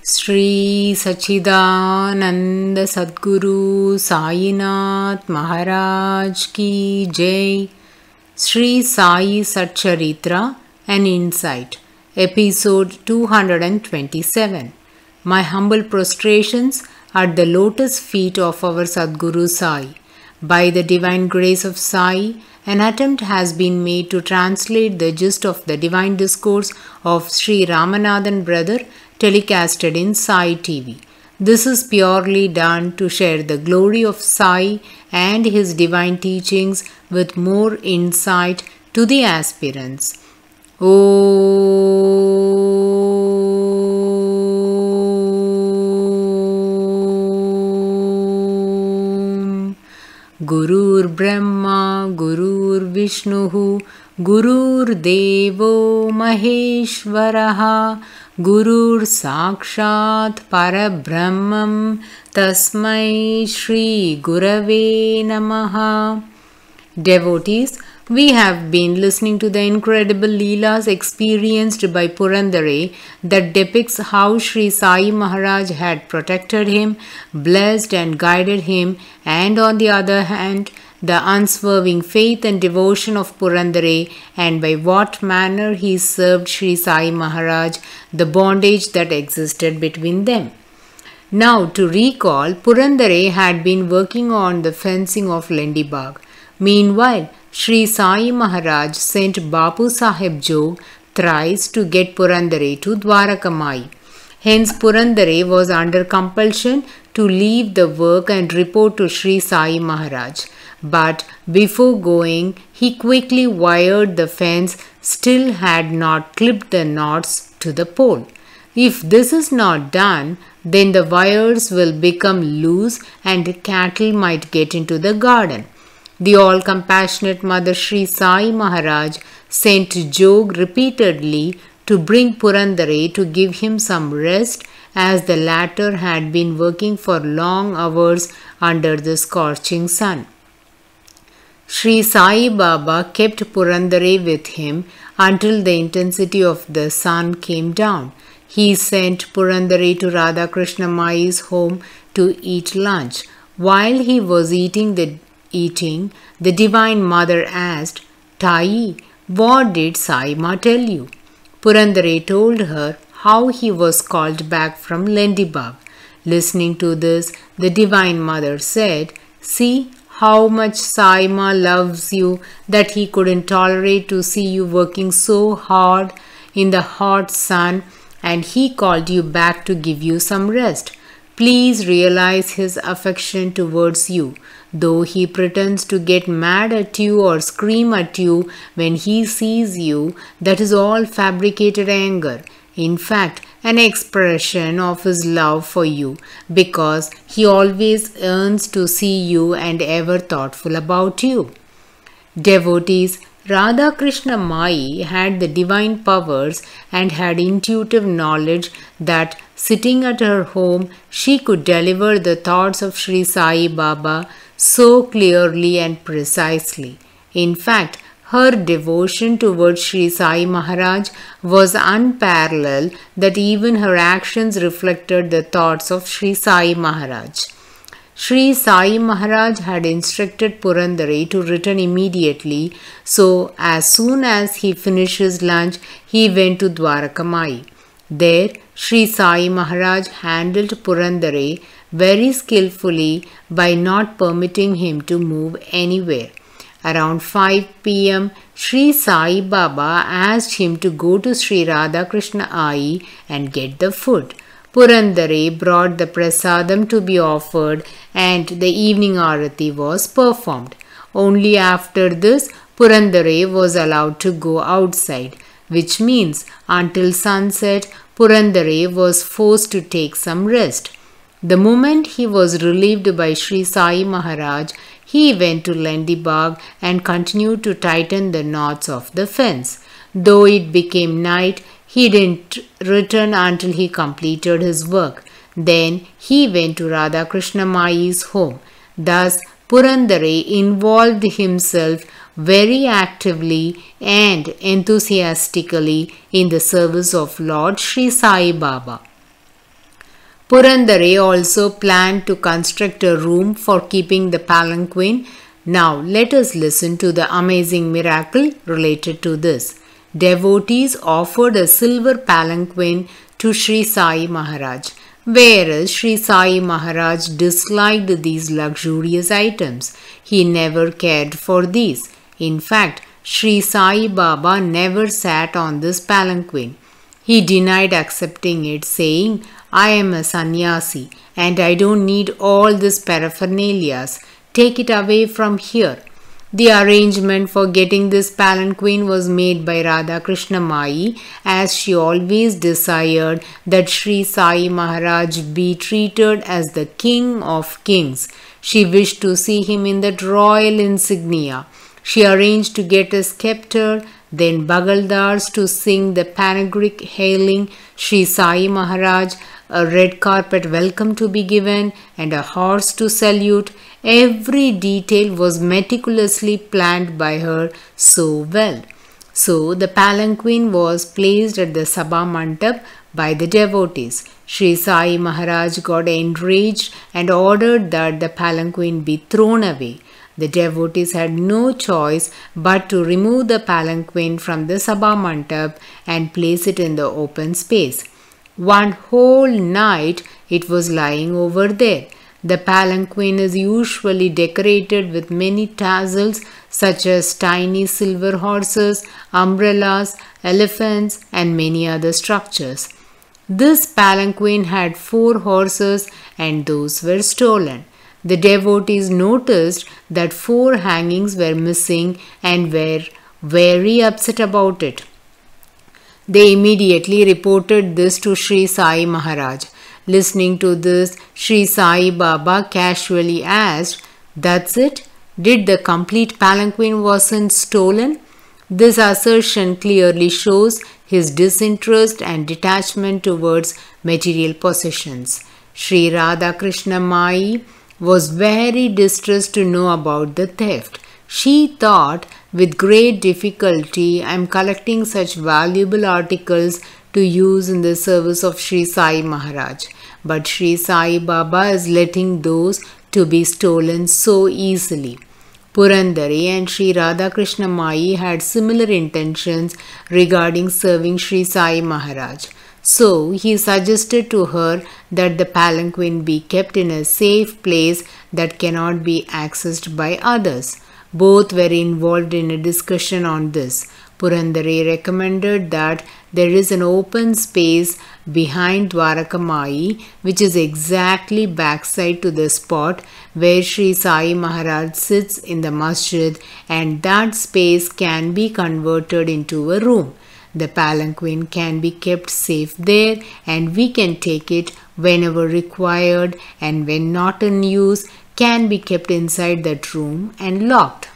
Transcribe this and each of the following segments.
Sri Sachidananda Sadguru Sainath Maharaj Ki Jai. Sri Sai SATCHARITRA, an Insight. Episode 227. My humble prostrations at the lotus feet of our Sadguru Sai. By the divine grace of Sai, an attempt has been made to translate the gist of the divine discourse of Sri Ramanathan brother telecasted in Sai TV. This is purely done to share the glory of Sai and his divine teachings with more insight to the aspirants. Om Gurur Brahma Gurur Vishnuhu Gurur Devo Maheshwaraha Gurur Sakshat Parabrahmam Tasmai Shri Gurave Namaha. Devotees, we have been listening to the incredible Leelas experienced by Purandare that depicts how Sri Sai Maharaj had protected him, blessed and guided him, and on the other hand, the unswerving faith and devotion of Purandare, and by what manner he served Sri Sai Maharaj, the bondage that existed between them. Now, to recall, Purandare had been working on the fencing of Lendibag. Meanwhile, Sri Sai Maharaj sent Bapu Sahib Jog thrice to get Purandare to Dwarakamai. Hence, Purandare was under compulsion to leave the work and report to Sri Sai Maharaj. But before going, he quickly wired the fence, still had not clipped the knots to the pole. If this is not done, then the wires will become loose and cattle might get into the garden. The all-compassionate Mother Sri Sai Maharaj sent Jog repeatedly to bring Purandare to give him some rest, as the latter had been working for long hours under the scorching sun. Sri Sai Baba kept Purandare with him until the intensity of the sun came down. He sent Purandare to Radhakrishna Mai's home to eat lunch. While he was eating, the Divine Mother asked, "Tai, what did Sai Ma tell you?" Purandare told her how he was called back from Lendibag. Listening to this, the Divine Mother said, "See how much Sai Ma loves you, that he couldn't tolerate to see you working so hard in the hot sun, and he called you back to give you some rest. Please realize his affection towards you. Though he pretends to get mad at you or scream at you when he sees you, that is all fabricated anger. In fact, an expression of his love for you, because he always yearns to see you and ever thoughtful about you." Devotees, Radhakrishna Mai had the divine powers and had intuitive knowledge that sitting at her home, she could deliver the thoughts of Sri Sai Baba so clearly and precisely. In fact, her devotion towards Sri Sai Maharaj was unparalleled, that even her actions reflected the thoughts of Sri Sai Maharaj. Sri Sai Maharaj had instructed Purandare to return immediately, so as soon as he finished his lunch, he went to Dwarakamai. There, Sri Sai Maharaj handled Purandare very skillfully by not permitting him to move anywhere. Around 5 p.m., Sri Sai Baba asked him to go to Sri Radhakrishna Ai and get the food. Purandare brought the prasadam to be offered, and the evening arati was performed. Only after this, Purandare was allowed to go outside, which means until sunset, Purandare was forced to take some rest. The moment he was relieved by Sri Sai Maharaj, he went to Lendibag and continued to tighten the knots of the fence. Though it became night, he didn't return until he completed his work. Then he went to Radhakrishna Mai's home. Thus, Purandare involved himself very actively and enthusiastically in the service of Lord Sri Sai Baba. Purandare also planned to construct a room for keeping the palanquin. Now let us listen to the amazing miracle related to this. Devotees offered a silver palanquin to Sri Sai Maharaj, whereas Sri Sai Maharaj disliked these luxurious items. He never cared for these. In fact, Sri Sai Baba never sat on this palanquin. He denied accepting it, saying, "I am a sannyasi and I don't need all this paraphernalia. Take it away from here." The arrangement for getting this palanquin was made by Radha Krishna Mai, as she always desired that Sri Sai Maharaj be treated as the king of kings. She wished to see him in that royal insignia. She arranged to get a scepter, then bagaldars to sing the panegyric hailing Sri Sai Maharaj, a red carpet welcome to be given, and a horse to salute. Every detail was meticulously planned by her so well. So the palanquin was placed at the Sabha Mandap by the devotees. Sri Sai Maharaj got enraged and ordered that the palanquin be thrown away. The devotees had no choice but to remove the palanquin from the Sabha Mandap and place it in the open space. One whole night it was lying over there. The palanquin is usually decorated with many tassels such as tiny silver horses, umbrellas, elephants, and many other structures. This palanquin had 4 horses and those were stolen. The devotees noticed that 4 hangings were missing and were very upset about it. They immediately reported this to Sri Sai Maharaj. Listening to this, Sri Sai Baba casually asked, "That's it? Did the complete palanquin wasn't stolen?" This assertion clearly shows his disinterest and detachment towards material possessions. Sri Radha Krishna Mai was very distressed to know about the theft. She thought, "With great difficulty, I am collecting such valuable articles to use in the service of Sri Sai Maharaj. But Sri Sai Baba is letting those to be stolen so easily." Purandare and Sri Radha Krishna Mai had similar intentions regarding serving Sri Sai Maharaj. So he suggested to her that the palanquin be kept in a safe place that cannot be accessed by others. Both were involved in a discussion on this. Purandare recommended that there is an open space behind Dwarakamai, which is exactly backside to the spot where Sri Sai Maharaj sits in the masjid, and that space can be converted into a room. The palanquin can be kept safe there and we can take it whenever required, and when not in use can be kept inside that room and locked.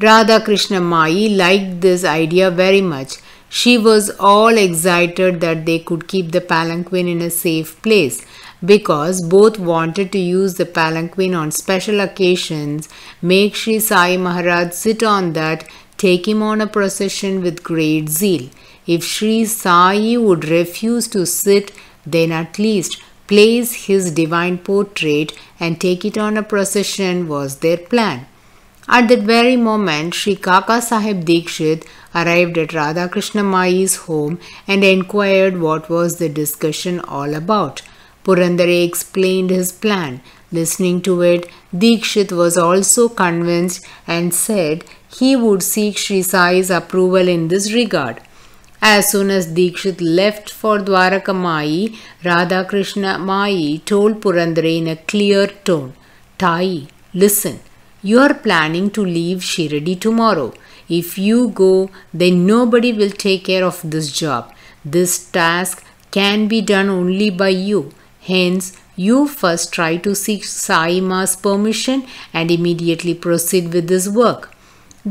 Radha Krishna Mai liked this idea very much. She was all excited that they could keep the palanquin in a safe place, because both wanted to use the palanquin on special occasions, make Sri Sai Maharaj sit on that, take him on a procession with great zeal. If Sri Sai would refuse to sit, then at least place his divine portrait and take it on a procession was their plan. At that very moment, Sri Kaka Sahib Dikshit arrived at Radha Krishna Mai's home and inquired what was the discussion all about. Purandare explained his plan. Listening to it, Dikshit was also convinced and said he would seek Sri Sai's approval in this regard. As soon as Dikshit left for Dwaraka Mai, Radha Krishna Mai told Purandare in a clear tone, "Tai, listen. You are planning to leave Shirdi tomorrow. If you go, then nobody will take care of this job. This task can be done only by you. Hence, you first try to seek Sai Ma's permission and immediately proceed with this work."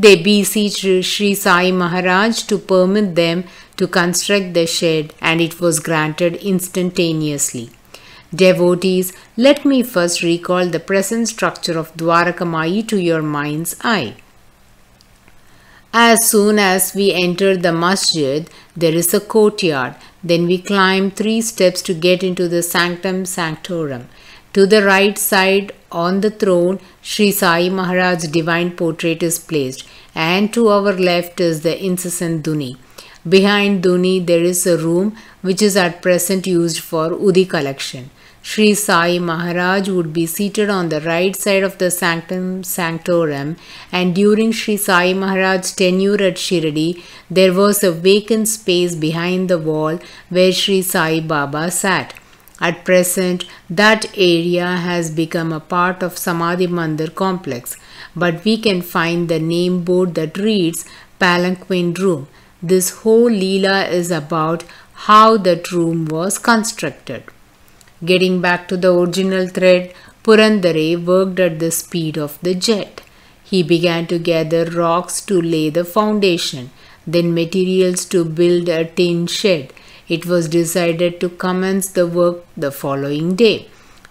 They beseeched Sri Sai Maharaj to permit them to construct the shed, and it was granted instantaneously. Devotees, let me first recall the present structure of Dwaraka Mai to your mind's eye. As soon as we enter the masjid, there is a courtyard. Then we climb 3 steps to get into the sanctum sanctorum. To the right side on the throne, Sri Sai Maharaj's divine portrait is placed, and to our left is the incessant Dhuni. Behind Dhuni, there is a room which is at present used for Udi collection. Sri Sai Maharaj would be seated on the right side of the sanctum sanctorum, and during Sri Sai Maharaj's tenure at Shirdi, there was a vacant space behind the wall where Sri Sai Baba sat. At present, that area has become a part of Samadhi Mandir complex, but we can find the name board that reads Palanquin Room. This whole Leela is about how that room was constructed. Getting back to the original thread, Purandare worked at the speed of the jet. He began to gather rocks to lay the foundation, then materials to build a tin shed. It was decided to commence the work the following day.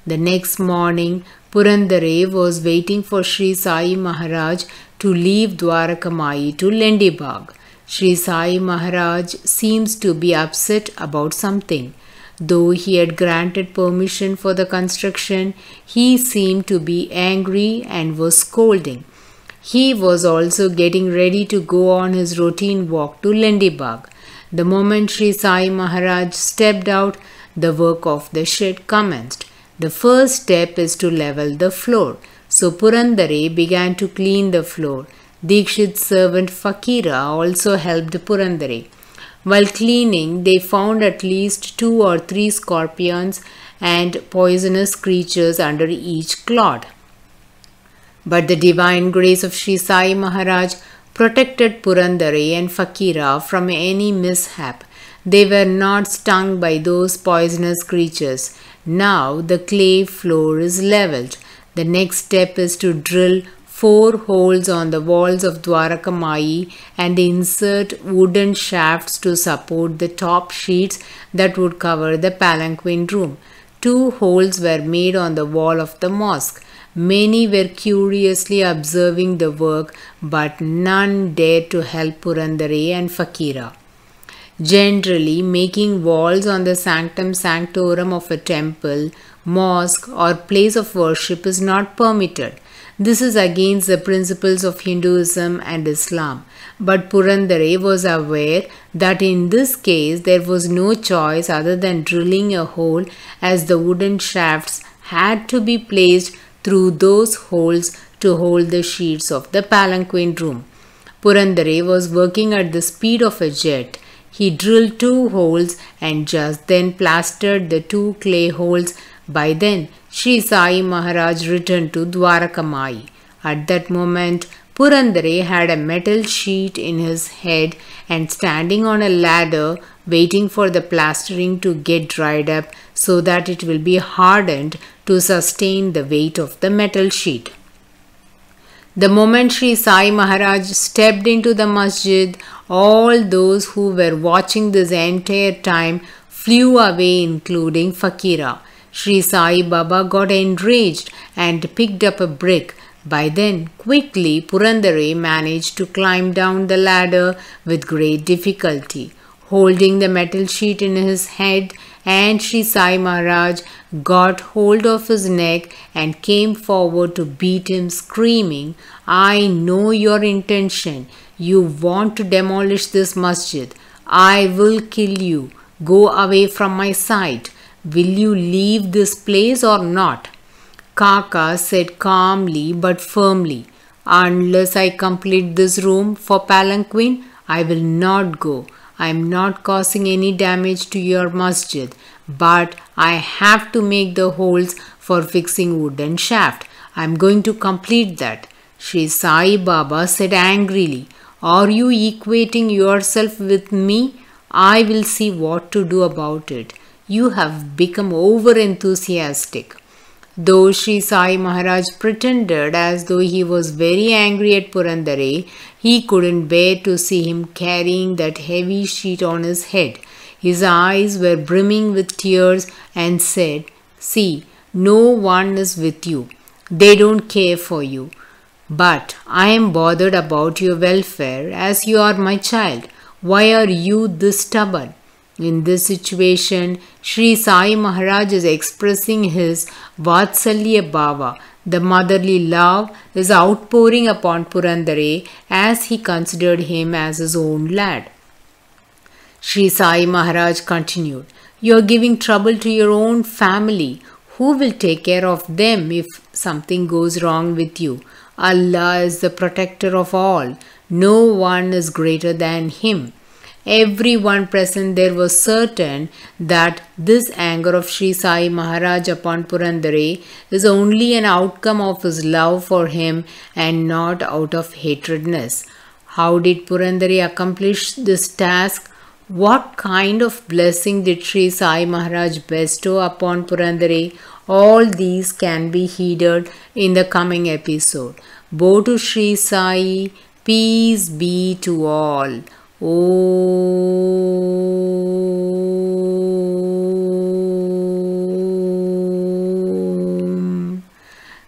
The next morning, Purandare was waiting for Sri Sai Maharaj to leave Dwarakamai to Lendibag. Sri Sai Maharaj seems to be upset about something. Though he had granted permission for the construction, he seemed to be angry and was scolding. He was also getting ready to go on his routine walk to Lendibag. The moment Sri Sai Maharaj stepped out, the work of the shed commenced. The first step is to level the floor. So Purandare began to clean the floor. Dikshit's servant Fakira also helped Purandare. While cleaning, they found at least 2 or 3 scorpions and poisonous creatures under each clod. But the divine grace of Sri Sai Maharaj protected Purandare and Fakira from any mishap. They were not stung by those poisonous creatures. Now the clay floor is leveled. The next step is to drill 4 holes on the walls of Dwarakamai and insert wooden shafts to support the top sheets that would cover the palanquin room. 2 holes were made on the wall of the mosque. Many were curiously observing the work, but none dared to help Purandare and Fakira. Generally, making walls on the sanctum sanctorum of a temple, mosque, or place of worship is not permitted. This is against the principles of Hinduism and Islam. But Purandare was aware that in this case there was no choice other than drilling a hole, as the wooden shafts had to be placed through those holes to hold the sheets of the palanquin room. Purandare was working at the speed of a jet. He drilled 2 holes and just then plastered the 2 clay holes. By then, Sri Sai Maharaj returned to Dwarakamai. At that moment, Purandare had a metal sheet in his head and standing on a ladder waiting for the plastering to get dried up so that it will be hardened to sustain the weight of the metal sheet. The moment Sri Sai Maharaj stepped into the masjid, all those who were watching this entire time flew away, including Fakira. Sri Sai Baba got enraged and picked up a brick. By then, quickly, Purandare managed to climb down the ladder with great difficulty. Holding the metal sheet in his head, and Sri Sai Maharaj got hold of his neck and came forward to beat him, screaming, "I know your intention. You want to demolish this masjid. I will kill you. Go away from my sight. Will you leave this place or not?" Kaka said calmly but firmly, "Unless I complete this room for palanquin, I will not go. I am not causing any damage to your masjid, but I have to make the holes for fixing wooden shaft. I am going to complete that." Sri Sai Baba said angrily, "Are you equating yourself with me? I will see what to do about it. You have become over-enthusiastic." Though Sri Sai Maharaj pretended as though he was very angry at Purandare, he couldn't bear to see him carrying that heavy sheet on his head. His eyes were brimming with tears and said, "See, no one is with you. They don't care for you. But I am bothered about your welfare as you are my child. Why are you this stubborn? In this situation, Sri Sai Maharaj is expressing his Vatsalya Bhava. The motherly love is outpouring upon Purandare as he considered him as his own lad. Sri Sai Maharaj continued, "You are giving trouble to your own family. Who will take care of them if something goes wrong with you? Allah is the protector of all. No one is greater than Him." Everyone present there was certain that this anger of Sri Sai Maharaj upon Purandare is only an outcome of his love for him and not out of hatredness. How did Purandare accomplish this task? What kind of blessing did Sri Sai Maharaj bestow upon Purandare? All these can be heeded in the coming episode. Bow to Sri Sai, peace be to all. Om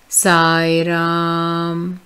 Sai Ram.